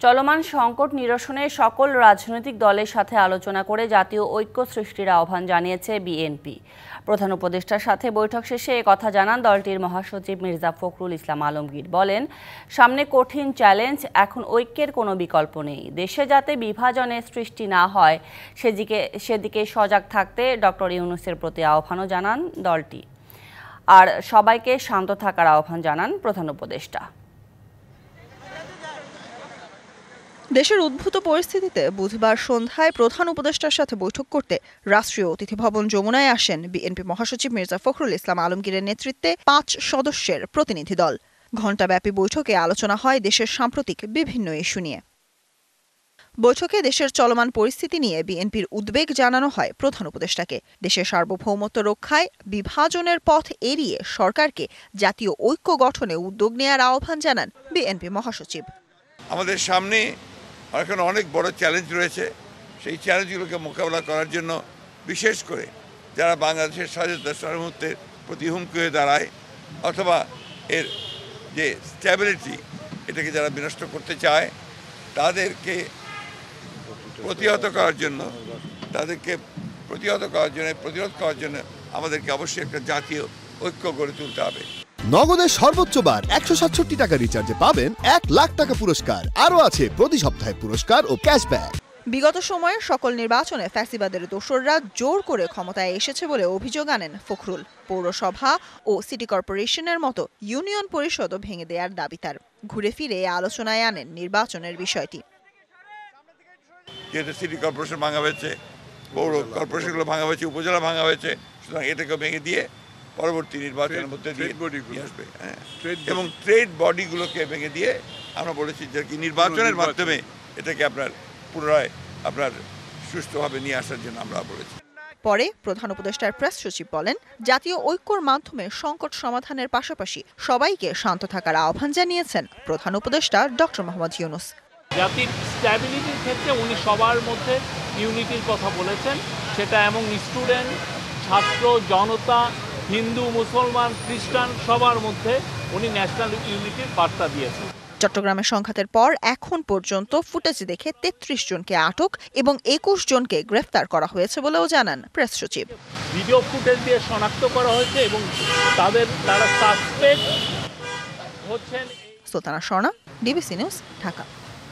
চলমান সংকট নিরসনে সকল রাজনৈতিক দলের সাথে আলোচনা করে জাতীয় ঐক্য সৃষ্টির আহ্বান জানিয়েছে বিএনপি। প্রধান উপদেষ্টার সাথে বৈঠক শেষে কথা জানান দলটির মহাসচিব মির্জা ফখরুল ইসলাম আলমগীর। বলেন, সামনে কঠিন চ্যালেঞ্জ, এখন ঐক্যের কোনো বিকল্প নেই। দেশে যাতে বিভাজনের সৃষ্টি না হয় সেদিকে সজাগ থাকতে ডক্টর ইউনূসের প্রতি আহ্বানও জানান দলটি। আর সবাইকে শান্ত থাকার আহ্বান জানান প্রধান উপদেষ্টা। দেশের উদ্ভূত পরিস্থিতিতে বুধবার সন্ধ্যায় প্রধান উপদেষ্টার সাথে বৈঠক করতে রাষ্ট্রীয় অতিথি ভবন যমুনায় আসেন বিএনপি মহাসচিব মির্জা ফখরুল ইসলাম আলমগীরের নেতৃত্বে ৫ সদস্যের প্রতিনিধি দল। ঘণ্টাব্যাপী বৈঠকে আলোচনা হয় দেশের সাম্প্রতিক বিভিন্ন ইস্যু নিয়ে। বৈঠকে দেশের চলমান পরিস্থিতি নিয়ে বিএনপির উদ্বেগ জানানো হয় প্রধান উপদেষ্টাকে। দেশের সার্বভৌমত্ব রক্ষায় বিভাজনের পথ এড়িয়ে সরকারকে জাতীয় ঐক্য গঠনে উদ্যোগ নেওয়ার আহ্বান জানান বিএনপি মহাসচিব। আমাদের সামনে এখন অনেক বড় চ্যালেঞ্জ রয়েছে। সেই চ্যালেঞ্জগুলোকে মোকাবেলা করার জন্য বিশেষ করে যারা বাংলাদেশের স্বাধীনতা সার্বভৌমত্বের প্রতি হুমকি হয়ে দাঁড়ায় অথবা এর যে স্ট্যাবিলিটি এটাকে যারা বিনষ্ট করতে চায় তাদেরকে প্রতিহত করার জন্য প্রতিরোধ করার জন্য আমাদেরকে অবশ্যই একটা জাতীয় ঐক্য গড়ে তুলতে হবে। নগদের সর্বোচ্চ বার 167 টাকা রিচার্জে পাবেন 1 লাখ টাকা পুরস্কার। আরও আছে প্রতি সপ্তাহে পুরস্কার ও ক্যাশব্যাক। বিগত সময়ে সকল নির্বাচনে ফ্যাসিবাদের দোসররা জোর করে ক্ষমতায় এসেছে বলে অভিযোগ আনেন ফখরুল। পৌরসভা ও সিটি কর্পোরেশনের মতো ইউনিয়ন পরিষদও ভেঙে দেওয়ার দাবি তার। ঘুরে ফিরে আলোচনায় আনেন নির্বাচনের বিষয়টি। যেহেতু সিটি কর্পোরেশন ভাঙা হয়েছে, পৌর কর্পোরেশনগুলো ভাঙা হয়েছে, উপজেলা ভাঙা হয়েছে, সুতরাং এটাকে ভেঙে দিয়ে পরবর্তী নির্বাচনের মধ্যে দিয়ে আসবে এবং ট্রেড বডিগুলোকে ভেঙে দিয়ে আমরা বলেছি যে কি নির্বাচনের মাধ্যমে এটাকে আপনার পুনরায় সুষ্ঠুভাবে নিয়ে আসার জন্য আমরা বলেছি। পরে প্রধান উপদেষ্টার প্রেস সচিব বলেন, জাতীয় ঐক্যর মাধ্যমে সংকট সমাধানের পাশাপাশি সবাইকে শান্ত থাকার আহ্বান জানিয়েছেন প্রধান উপদেষ্টা ডক্টর মোহাম্মদ ইউনূস। জাতির স্ট্যাবিলিটির ক্ষেত্রে উনি সবার মধ্যে ইউনিটির কথা বলেছেন। সেটা এবং স্টুডেন্ট, ছাত্র, জনতা, হিন্দু, মুসলমান, খ্রিস্টান সবার মধ্যে উনি ন্যাশনাল ইউনিটির বার্তা দিয়েছেন। চট্টগ্রামের সংঘাতের পর এখন পর্যন্ত ফুটেজ দেখে ৩৩ জনকে আটক এবং ২১ জনকে গ্রেফতার করা হয়েছে বলেও জানান প্রেস সচিব। ভিডিও ফুটেজ দিয়ে শনাক্ত করা হয়েছে এবং তারা সাসপেক্ট হচ্ছেন। Sultana Swarna, DBC news, Dhaka.